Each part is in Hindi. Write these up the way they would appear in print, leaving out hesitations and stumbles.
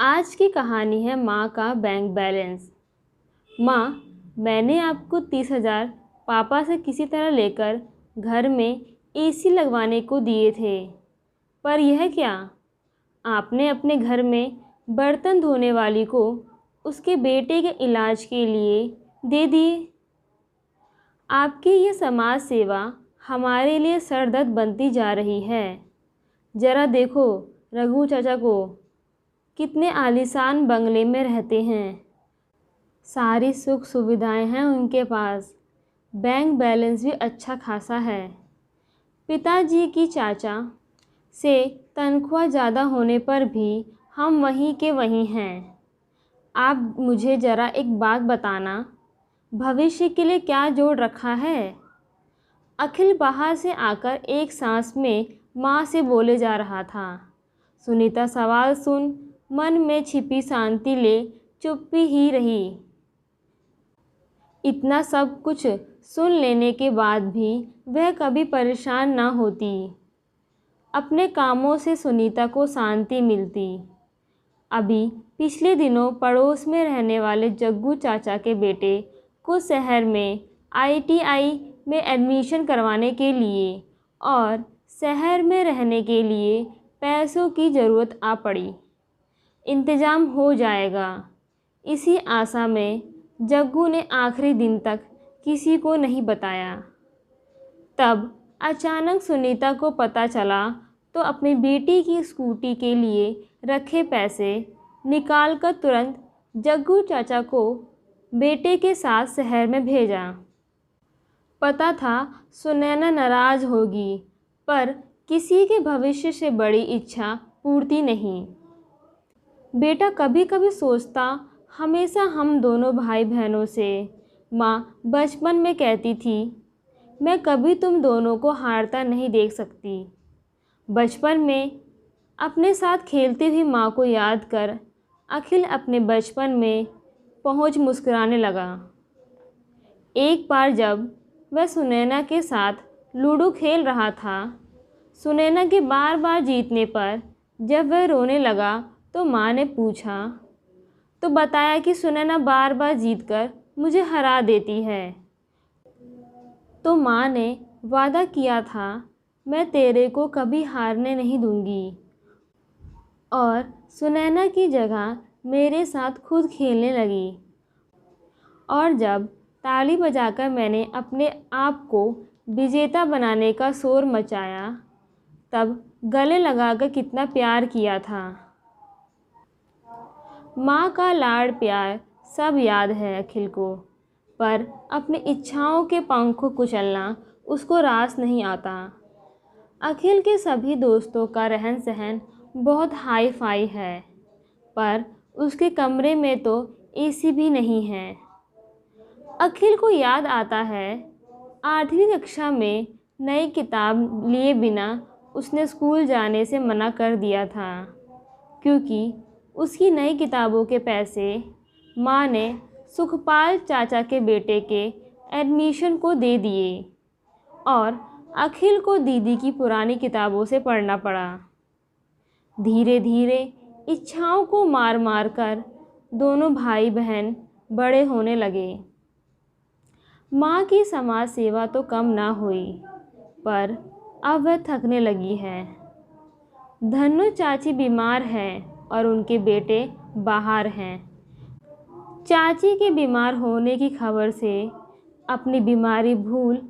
आज की कहानी है माँ का बैंक बैलेंस। माँ, मैंने आपको 30,000 पापा से किसी तरह लेकर घर में एसी लगवाने को दिए थे, पर यह क्या? आपने अपने घर में बर्तन धोने वाली को उसके बेटे के इलाज के लिए दे दिए। आपकी ये समाज सेवा हमारे लिए सरदर्द बनती जा रही है। ज़रा देखो रघु चाचा को, कितने आलीशान बंगले में रहते हैं, सारी सुख सुविधाएं हैं उनके पास, बैंक बैलेंस भी अच्छा खासा है। पिताजी की चाचा से तनख्वाह ज़्यादा होने पर भी हम वहीं के वहीं हैं। आप मुझे ज़रा एक बात बताना, भविष्य के लिए क्या जोड़ रखा है? अखिल बाहर से आकर एक सांस में माँ से बोले जा रहा था। सुनीता सवाल सुन मन में छिपी शांति ले चुप्पी ही रही। इतना सब कुछ सुन लेने के बाद भी वह कभी परेशान ना होती। अपने कामों से सुनीता को शांति मिलती। अभी पिछले दिनों पड़ोस में रहने वाले जग्गू चाचा के बेटे को शहर में आईटीआई में एडमिशन करवाने के लिए और शहर में रहने के लिए पैसों की ज़रूरत आ पड़ी। इंतज़ाम हो जाएगा, इसी आशा में जग्गू ने आखिरी दिन तक किसी को नहीं बताया। तब अचानक सुनीता को पता चला तो अपनी बेटी की स्कूटी के लिए रखे पैसे निकालकर तुरंत जग्गू चाचा को बेटे के साथ शहर में भेजा। पता था सुनैना नाराज़ होगी, पर किसी के भविष्य से बड़ी इच्छा पूर्ति नहीं। बेटा कभी कभी सोचता, हमेशा हम दोनों भाई बहनों से माँ बचपन में कहती थी, मैं कभी तुम दोनों को हारता नहीं देख सकती। बचपन में अपने साथ खेलती हुई माँ को याद कर अखिल अपने बचपन में पहुँच मुस्कुराने लगा। एक बार जब वह सुनैना के साथ लूडो खेल रहा था, सुनैना के बार बार जीतने पर जब वह रोने लगा तो माँ ने पूछा तो बताया कि सुनैना बार बार जीतकर मुझे हरा देती है। तो माँ ने वादा किया था, मैं तेरे को कभी हारने नहीं दूंगी और सुनैना की जगह मेरे साथ खुद खेलने लगी। और जब ताली बजाकर मैंने अपने आप को विजेता बनाने का शोर मचाया, तब गले लगाकर कितना प्यार किया था। माँ का लाड़ प्यार सब याद है अखिल को, पर अपनी इच्छाओं के पंखों कुचलना उसको रास नहीं आता। अखिल के सभी दोस्तों का रहन सहन बहुत हाई फाई है, पर उसके कमरे में तो एसी भी नहीं है। अखिल को याद आता है 8वीं कक्षा में नई किताब लिए बिना उसने स्कूल जाने से मना कर दिया था, क्योंकि उसकी नई किताबों के पैसे माँ ने सुखपाल चाचा के बेटे के एडमिशन को दे दिए और अखिल को दीदी की पुरानी किताबों से पढ़ना पड़ा। धीरे धीरे इच्छाओं को मार मार कर दोनों भाई बहन बड़े होने लगे। माँ की समाज सेवा तो कम ना हुई, पर अब वह थकने लगी है। धन्नो चाची बीमार हैं और उनके बेटे बाहर हैं। चाची के बीमार होने की खबर से अपनी बीमारी भूल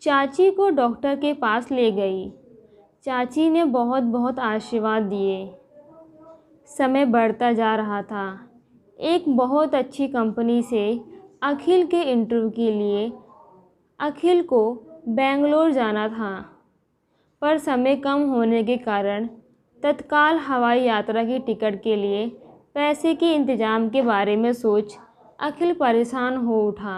चाची को डॉक्टर के पास ले गई। चाची ने बहुत बहुत आशीर्वाद दिए। समय बढ़ता जा रहा था। एक बहुत अच्छी कंपनी से अखिल के इंटरव्यू के लिए अखिल को बेंगलोर जाना था, पर समय कम होने के कारण तत्काल हवाई यात्रा की टिकट के लिए पैसे के इंतज़ाम के बारे में सोच अखिल परेशान हो उठा।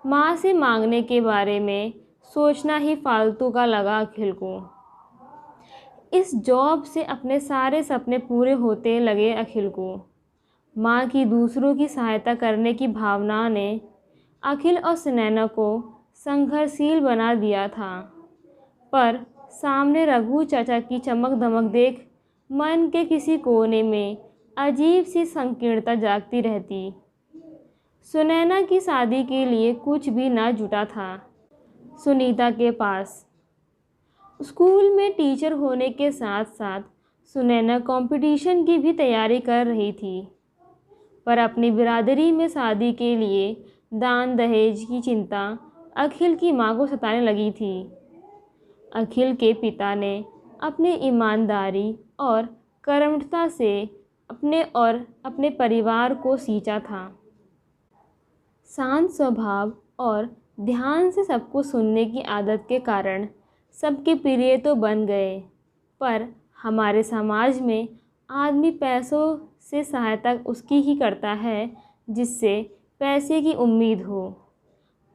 माँ से मांगने के बारे में सोचना ही फालतू का लगा अखिल को। इस जॉब से अपने सारे सपने पूरे होते लगे अखिल को। माँ की दूसरों की सहायता करने की भावना ने अखिल और सुनैना को संघर्षशील बना दिया था, पर सामने रघु चाचा की चमक दमक देख मन के किसी कोने में अजीब सी संकीर्णता जागती रहती। सुनैना की शादी के लिए कुछ भी ना जुटा था सुनीता के पास। स्कूल में टीचर होने के साथ साथ सुनैना कंपटीशन की भी तैयारी कर रही थी, पर अपनी बिरादरी में शादी के लिए दान दहेज की चिंता अखिल की मां को सताने लगी थी। अखिल के पिता ने अपनी ईमानदारी और कर्मठता से अपने और अपने परिवार को सींचा था। शांत स्वभाव और ध्यान से सबको सुनने की आदत के कारण सबके प्रिय तो बन गए, पर हमारे समाज में आदमी पैसों से सहायता उसकी ही करता है जिससे पैसे की उम्मीद हो।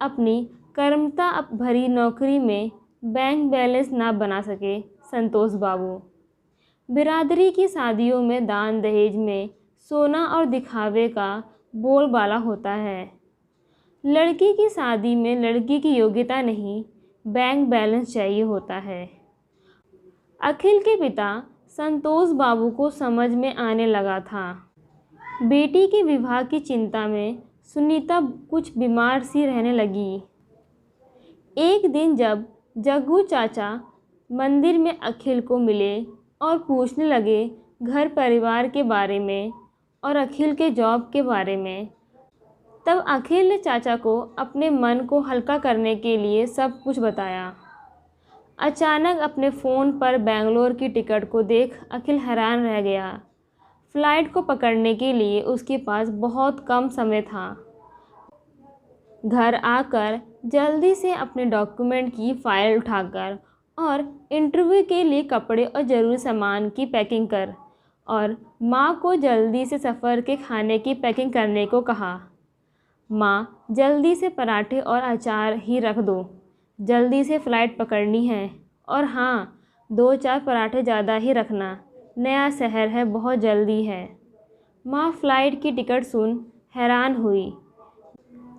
अपनी कर्मठता भरी नौकरी में बैंक बैलेंस ना बना सके संतोष बाबू। बिरादरी की शादियों में दान दहेज में सोना और दिखावे का बोलबाला होता है। लड़की की शादी में लड़की की योग्यता नहीं, बैंक बैलेंस चाहिए होता है। अखिल के पिता संतोष बाबू को समझ में आने लगा था। बेटी के विवाह की चिंता में सुनीता कुछ बीमार सी रहने लगी। एक दिन जब जग्गू चाचा मंदिर में अखिल को मिले और पूछने लगे घर परिवार के बारे में और अखिल के जॉब के बारे में, तब अखिल ने चाचा को अपने मन को हल्का करने के लिए सब कुछ बताया। अचानक अपने फ़ोन पर बेंगलोर की टिकट को देख अखिल हैरान रह गया। फ़्लाइट को पकड़ने के लिए उसके पास बहुत कम समय था। घर आकर जल्दी से अपने डॉक्यूमेंट की फ़ाइल उठाकर और इंटरव्यू के लिए कपड़े और ज़रूरी सामान की पैकिंग कर और माँ को जल्दी से सफ़र के खाने की पैकिंग करने को कहा। माँ, जल्दी से पराठे और अचार ही रख दो, जल्दी से फ़्लाइट पकड़नी है, और हाँ 2-4 पराठे ज़्यादा ही रखना, नया शहर है, बहुत जल्दी है। माँ फ़्लाइट की टिकट सुन हैरान हुई।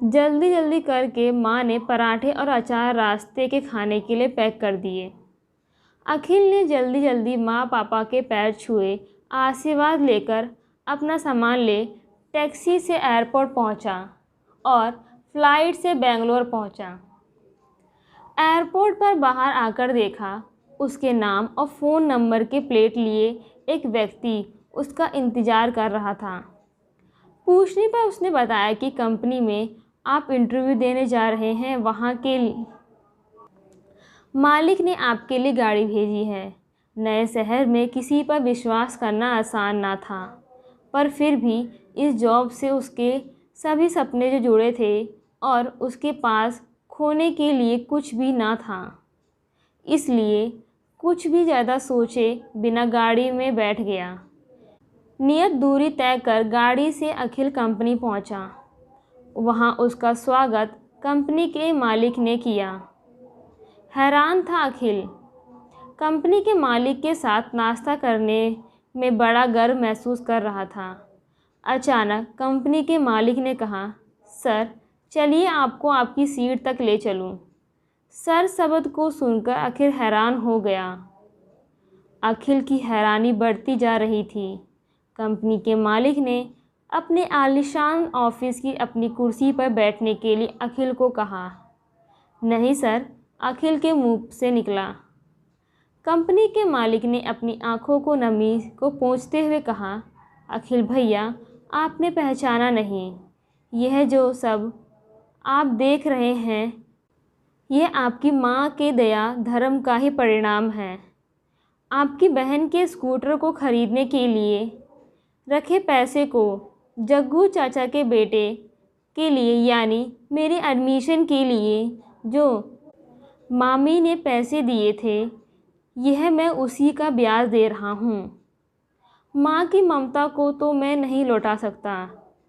जल्दी जल्दी करके माँ ने पराठे और अचार रास्ते के खाने के लिए पैक कर दिए। अखिल ने जल्दी जल्दी माँ पापा के पैर छुए, आशीर्वाद लेकर अपना सामान ले टैक्सी से एयरपोर्ट पहुँचा और फ़्लाइट से बेंगलोर पहुँचा। एयरपोर्ट पर बाहर आकर देखा उसके नाम और फ़ोन नंबर के प्लेट लिए एक व्यक्ति उसका इंतज़ार कर रहा था। पूछने पर उसने बताया कि कंपनी में आप इंटरव्यू देने जा रहे हैं, वहाँ के मालिक ने आपके लिए गाड़ी भेजी है। नए शहर में किसी पर विश्वास करना आसान ना था, पर फिर भी इस जॉब से उसके सभी सपने जो जुड़े थे और उसके पास खोने के लिए कुछ भी ना था, इसलिए कुछ भी ज़्यादा सोचे बिना गाड़ी में बैठ गया। नियत दूरी तय कर गाड़ी से अखिल कंपनी पहुंचा। वहां उसका स्वागत कंपनी के मालिक ने किया। हैरान था अखिल। कंपनी के मालिक के साथ नाश्ता करने में बड़ा गर्व महसूस कर रहा था। अचानक कंपनी के मालिक ने कहा, सर चलिए आपको आपकी सीट तक ले चलूं। सर शब्द को सुनकर अखिल हैरान हो गया। अखिल की हैरानी बढ़ती जा रही थी। कंपनी के मालिक ने अपने आलीशान ऑफिस की अपनी कुर्सी पर बैठने के लिए अखिल को कहा। नहीं सर, अखिल के मुंह से निकला। कंपनी के मालिक ने अपनी आंखों को नमी को पोंछते हुए कहा, अखिल भैया आपने पहचाना नहीं, यह जो सब आप देख रहे हैं यह आपकी माँ के दया धर्म का ही परिणाम है। आपकी बहन के स्कूटर को खरीदने के लिए रखे पैसे को जग्गू चाचा के बेटे के लिए यानी मेरे एडमिशन के लिए जो मामी ने पैसे दिए थे, यह मैं उसी का ब्याज दे रहा हूँ। माँ की ममता को तो मैं नहीं लौटा सकता,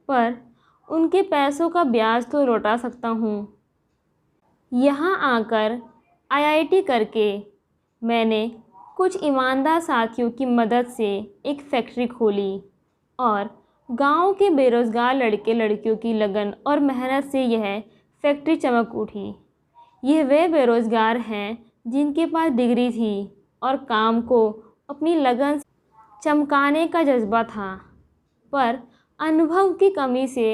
पर उनके पैसों का ब्याज तो लौटा सकता हूँ। यहाँ आकर आईआईटी करके मैंने कुछ ईमानदार साथियों की मदद से एक फैक्ट्री खोली और गांव के बेरोज़गार लड़के लड़कियों की लगन और मेहनत से यह फैक्ट्री चमक उठी। यह वे बेरोज़गार हैं जिनके पास डिग्री थी और काम को अपनी लगन चमकाने का जज्बा था, पर अनुभव की कमी से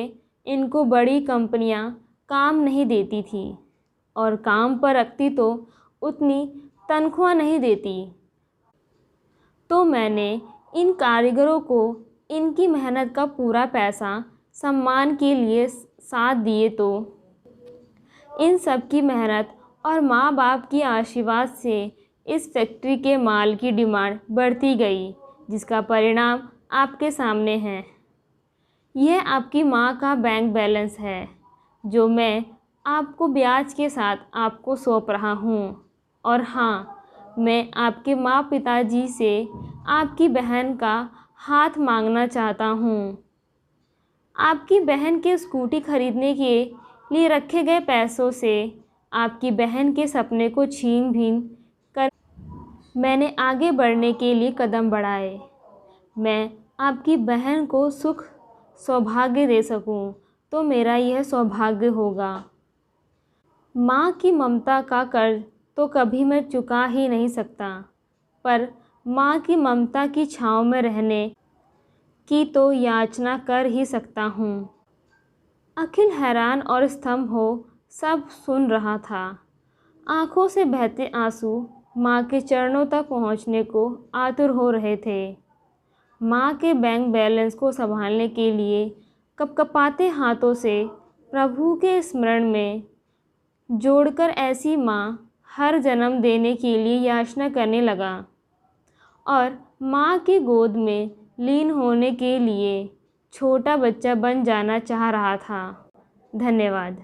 इनको बड़ी कंपनियां काम नहीं देती थी और काम पर रखती तो उतनी तनख्वाह नहीं देती। तो मैंने इन कारीगरों को इनकी मेहनत का पूरा पैसा सम्मान के लिए साथ दिए। तो इन सब की मेहनत और माँ बाप की आशीर्वाद से इस फैक्ट्री के माल की डिमांड बढ़ती गई, जिसका परिणाम आपके सामने है। यह आपकी माँ का बैंक बैलेंस है, जो मैं आपको ब्याज के साथ आपको सौंप रहा हूँ। और हाँ, मैं आपके माँ पिताजी से आपकी बहन का हाथ मांगना चाहता हूँ। आपकी बहन के स्कूटी खरीदने के लिए रखे गए पैसों से आपकी बहन के सपने को छीन भीन कर मैंने आगे बढ़ने के लिए कदम बढ़ाए। मैं आपकी बहन को सुख सौभाग्य दे सकूं, तो मेरा यह सौभाग्य होगा। माँ की ममता का कर्ज तो कभी मैं चुका ही नहीं सकता, पर माँ की ममता की छाँव में रहने की तो याचना कर ही सकता हूँ। अखिल हैरान और स्तंभ हो सब सुन रहा था। आंखों से बहते आंसू माँ के चरणों तक पहुँचने को आतुर हो रहे थे। माँ के बैंक बैलेंस को संभालने के लिए कपकपाते हाथों से प्रभु के स्मरण में जोड़कर ऐसी माँ हर जन्म देने के लिए याचना करने लगा और माँ की गोद में लीन होने के लिए छोटा बच्चा बन जाना चाह रहा था। धन्यवाद।